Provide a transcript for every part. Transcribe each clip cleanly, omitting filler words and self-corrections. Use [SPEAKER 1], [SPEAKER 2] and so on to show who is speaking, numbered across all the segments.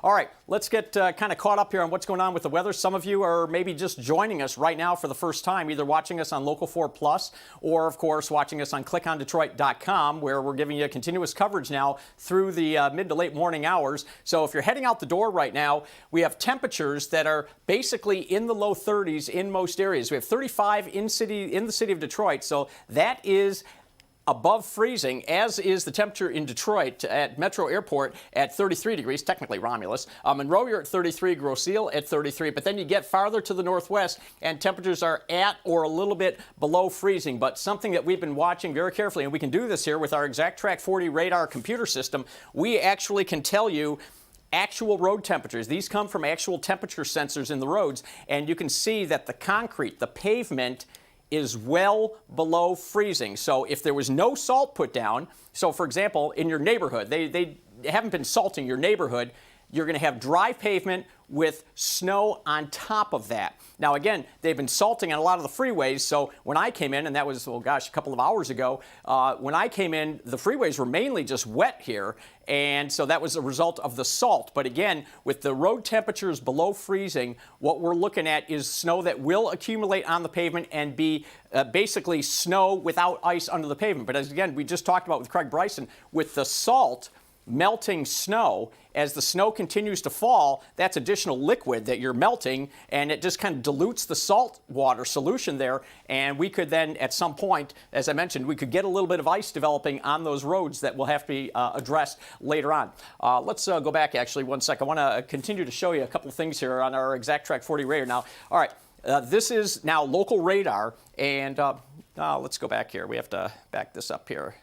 [SPEAKER 1] All right, let's get kind of caught up here on what's going on with the weather. Some of you are maybe just joining us right now for the first time, either watching us on Local 4 Plus or, of course, watching us on clickondetroit.com, where we're giving you continuous coverage now through the mid to late morning hours. So if you're heading out the door right now, we have temperatures that are basically in the low 30s in most areas. We have 35 in the city of Detroit, so that is above freezing, as is the temperature in Detroit at Metro Airport at 33 degrees, technically Romulus. Monroe, you're at 33, Grosse Ile at 33, but then you get farther to the northwest and temperatures are at or a little bit below freezing. But something that we've been watching very carefully, and we can do this here with our ExactTrack 40 radar computer system, we actually can tell you actual road temperatures. These come from actual temperature sensors in the roads, and you can see that the concrete, the pavement, is well below freezing. So if there was no salt put down, so for example, in your neighborhood, they haven't been salting your neighborhood, you're going to have dry pavement with snow on top of that. Now, again, they've been salting on a lot of the freeways, so when I came in, and that was, oh gosh, a couple of hours ago, when I came in, the freeways were mainly just wet here, and so that was a result of the salt. But again, with the road temperatures below freezing, what we're looking at is snow that will accumulate on the pavement and be basically snow without ice under the pavement. But as again, we just talked about with Craig Bryson, with the salt melting snow, as the snow continues to fall, that's additional liquid that you're melting, and it just kind of dilutes the salt water solution there. And we could then, at some point, as I mentioned, we could get a little bit of ice developing on those roads that will have to be addressed later on. Let's go back actually one sec. I want to continue to show you a couple of things here on our ExactTrack 40 radar. Now, all right, this is now local radar, and let's go back here. We have to back this up here.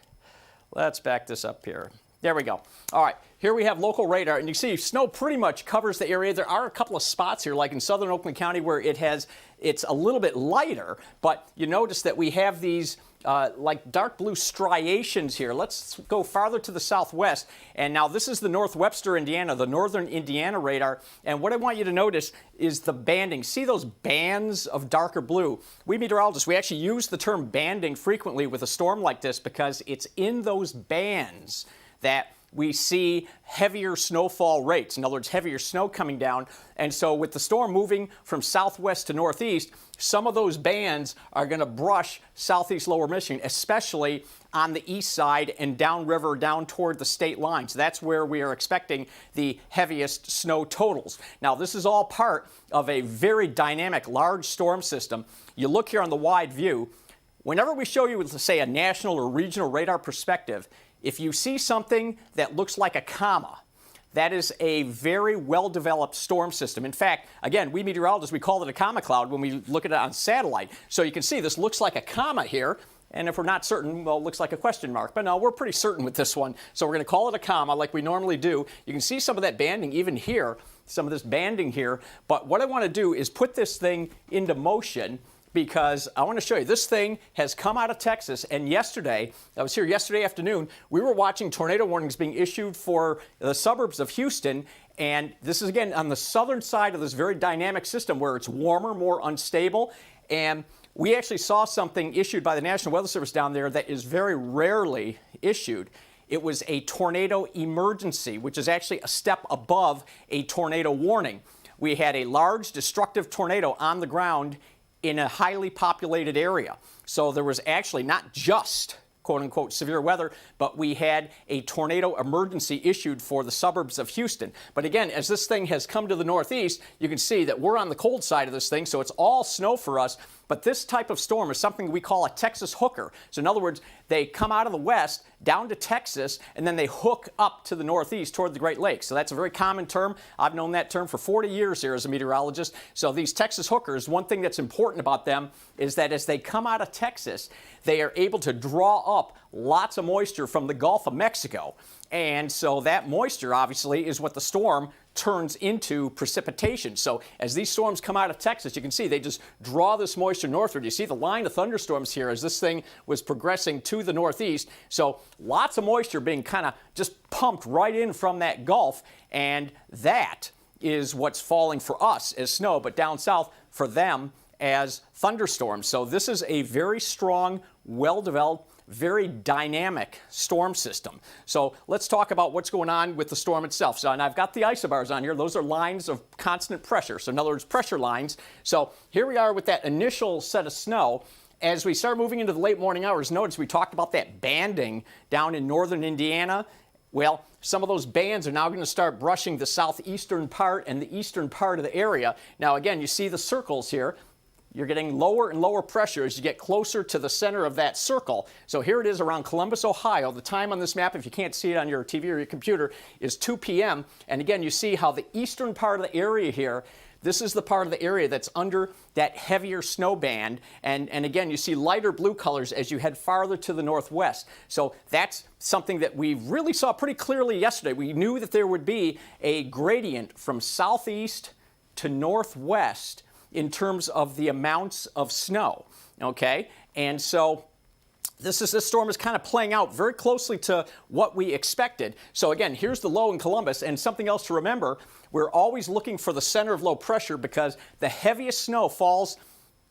[SPEAKER 1] Let's back this up here. There we go. All right, here we have local radar, and you see snow pretty much covers the area. There are a couple of spots here, like in southern Oakland County, where it's a little bit lighter, but you notice that we have these like dark blue striations here. Let's go farther to the southwest, and now this is the North Webster, Indiana, the northern Indiana radar, and what I want you to notice is the banding. See those bands of darker blue? We meteorologists, we actually use the term banding frequently with a storm like this because it's in those bands that we see heavier snowfall rates. In other words, heavier snow coming down. And so with the storm moving from southwest to northeast, some of those bands are going to brush southeast lower Michigan, especially on the east side and downriver down toward the state line. So that's where we are expecting the heaviest snow totals. Now, this is all part of a very dynamic large storm system. You look here on the wide view. Whenever we show you, let's say, a national or regional radar perspective, if you see something that looks like a comma, that is a very well-developed storm system. In fact, again, we meteorologists, we call it a comma cloud when we look at it on satellite. So you can see this looks like a comma here, and if we're not certain, well, it looks like a question mark. But no, we're pretty certain with this one. So we're going to call it a comma like we normally do. You can see some of that banding even here, some of this banding here. But what I want to do is put this thing into motion, because I want to show you, this thing has come out of Texas, and yesterday, I was here yesterday afternoon, we were watching tornado warnings being issued for the suburbs of Houston, and this is, again, on the southern side of this very dynamic system where it's warmer, more unstable, and we actually saw something issued by the National Weather Service down there that is very rarely issued. It was a tornado emergency, which is actually a step above a tornado warning. We had a large destructive tornado on the ground in a highly populated area. So there was actually not just quote-unquote severe weather, but we had a tornado emergency issued for the suburbs of Houston. But again, as this thing has come to the northeast, you can see that we're on the cold side of this thing, so it's all snow for us. But this type of storm is something we call a Texas hooker. So in other words, they come out of the west down to Texas, and then they hook up to the northeast toward the Great Lakes. So that's a very common term. I've known that term for 40 years here as a meteorologist. So these Texas hookers, one thing that's important about them is that as they come out of Texas, they are able to draw up lots of moisture from the Gulf of Mexico. And so that moisture, obviously, is what the storm turns into precipitation. So as these storms come out of Texas, you can see they just draw this moisture northward. You see the line of thunderstorms here as this thing was progressing to the northeast. So lots of moisture being kind of just pumped right in from that Gulf, and that is what's falling for us as snow, but down south for them as thunderstorms. So this is a very strong, well-developed very dynamic storm system. So let's talk about what's going on with the storm itself. So, and I've got the isobars on here. Those are lines of constant pressure. So in other words, pressure lines. So here we are with that initial set of snow. As we start moving into the late morning hours, notice we talked about that banding down in northern Indiana. Well, some of those bands are now going to start brushing the southeastern part and the eastern part of the area. Now, again, you see the circles here. You're getting lower and lower pressure as you get closer to the center of that circle. So here it is around Columbus, Ohio. The time on this map, if you can't see it on your TV or your computer, is 2 p.m. And again, you see how the eastern part of the area here, this is the part of the area that's under that heavier snow band. And again, you see lighter blue colors as you head farther to the northwest. So that's something that we really saw pretty clearly yesterday. We knew that there would be a gradient from southeast to northwest in terms of the amounts of snow, okay? And so this storm is kind of playing out very closely to what we expected. So again, here's the low in Columbus, and something else to remember, we're always looking for the center of low pressure because the heaviest snow falls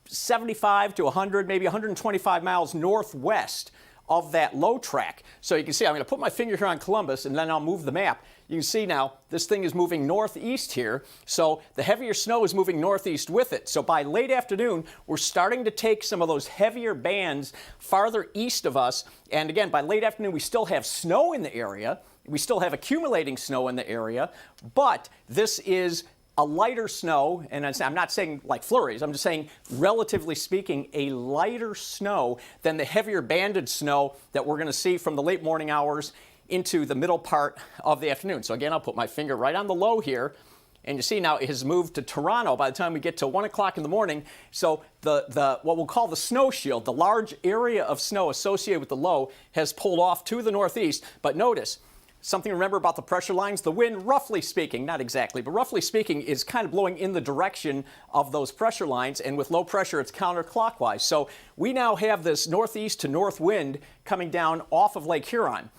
[SPEAKER 1] 75 to 100, maybe 125 miles northwest of that low track. So you can see, I'm going to put my finger here on Columbus and then I'll move the map. You can see now this thing is moving northeast here. So the heavier snow is moving northeast with it. So by late afternoon, we're starting to take some of those heavier bands farther east of us. And again, by late afternoon, we still have snow in the area. We still have accumulating snow in the area, but this is a lighter snow, and I'm not saying like flurries, I'm just saying, relatively speaking, a lighter snow than the heavier banded snow that we're going to see from the late morning hours into the middle part of the afternoon. So again, I'll put my finger right on the low here, and you see now it has moved to Toronto by the time we get to 1 o'clock in the morning. So the what we'll call the snow shield, the large area of snow associated with the low, has pulled off to the northeast. But notice, something to remember about the pressure lines, the wind, roughly speaking, not exactly, but roughly speaking, is kind of blowing in the direction of those pressure lines, and with low pressure, it's counterclockwise. So we now have this northeast to north wind coming down off of Lake Huron.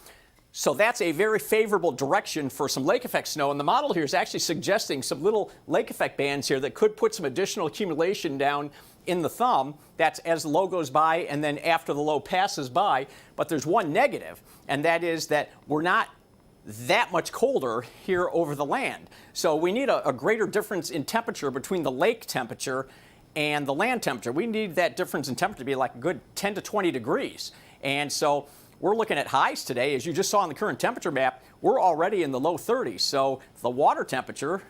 [SPEAKER 1] So that's a very favorable direction for some lake effect snow, and the model here is actually suggesting some little lake effect bands here that could put some additional accumulation down in the thumb. That's as the low goes by and then after the low passes by. But there's one negative, and that is that we're not that much colder here over the land. So we need a greater difference in temperature between the lake temperature and the land temperature. We need that difference in temperature to be like a good 10 to 20 degrees. And so we're looking at highs today. As you just saw on the current temperature map, we're already in the low 30s. So the water temperature,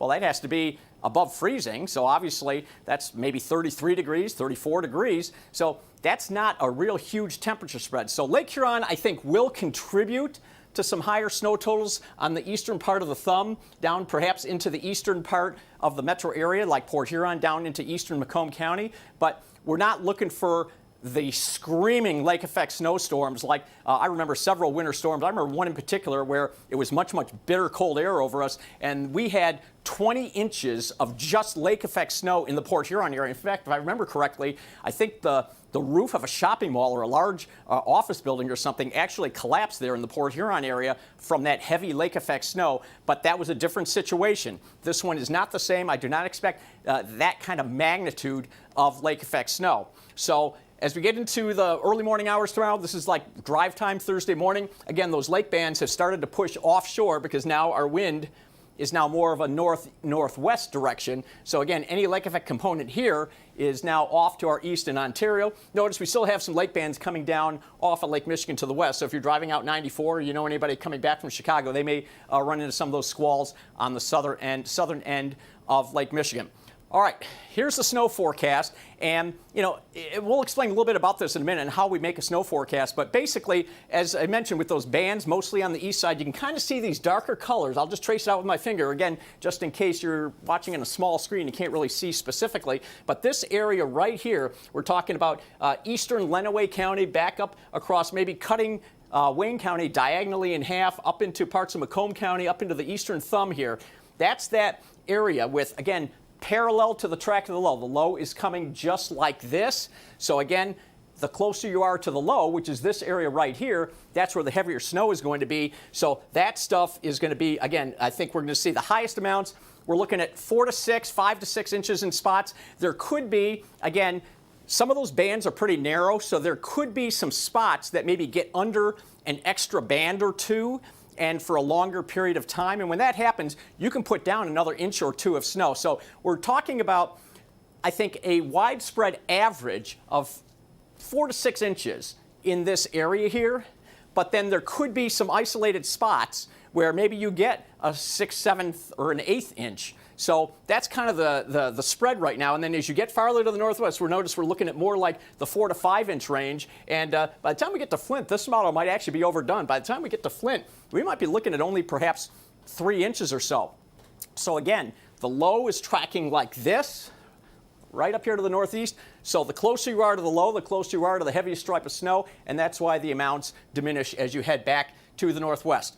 [SPEAKER 1] well, that has to be above freezing. So obviously that's maybe 33 degrees, 34 degrees. So that's not a real huge temperature spread. So Lake Huron, I think, will contribute to some higher snow totals on the eastern part of the thumb, down perhaps into the eastern part of the metro area, like Port Huron, down into eastern Macomb County. But we're not looking for the screaming lake effect snowstorms like I remember several winter storms. I remember one in particular where it was much bitter cold air over us, and we had 20 inches of just lake effect snow in the Port Huron area. In fact, if I remember correctly, I think the roof of a shopping mall or a large office building or something actually collapsed there in the Port Huron area from that heavy lake effect snow, but that was a different situation. This one is not the same. I do not expect that kind of magnitude of lake effect snow. So as we get into the early morning hours tomorrow, this is like drive time Thursday morning. Again, those lake bands have started to push offshore because now our wind is now more of a north-northwest direction. So again, any lake effect component here is now off to our east in Ontario. Notice we still have some lake bands coming down off of Lake Michigan to the west. So if you're driving out 94, you know anybody coming back from Chicago, they may run into some of those squalls on the southern end of Lake Michigan. All right, here's the snow forecast, and we'll explain a little bit about this in a minute and how we make a snow forecast, but basically, as I mentioned, with those bands mostly on the east side, you can kind of see these darker colors. I'll just trace it out with my finger, again, just in case you're watching on a small screen, you can't really see specifically, but this area right here, we're talking about eastern Lenawee County, back up across, maybe cutting Wayne County diagonally in half, up into parts of Macomb County, up into the eastern thumb here. That's that area with, again, parallel to the track of the low. The low is coming just like this. So again, the closer you are to the low, which is this area right here, that's where the heavier snow is going to be. So that stuff is going to be, again, I think we're going to see the highest amounts. We're looking at 4 to 6, 5 to 6 inches in spots. There could be, again, Some of those bands are pretty narrow, so there could be some spots that maybe get under an extra band or two and for a longer period of time. And when that happens, you can put down another inch or two of snow. So we're talking about, I think, a widespread average of 4 to 6 inches in this area here. But then there could be some isolated spots where maybe you get a 6th, 7th, or an 1/8 inch. So that's kind of the spread right now. And then as you get farther to the northwest, we're looking at more like the 4 to 5 inch range. And by the time we get to Flint, this model might actually be overdone. By the time we get to Flint, we might be looking at only perhaps 3 inches or so. So again, the low is tracking like this, right up here to the northeast. So the closer you are to the low, the closer you are to the heaviest stripe of snow, and that's why the amounts diminish as you head back to the northwest.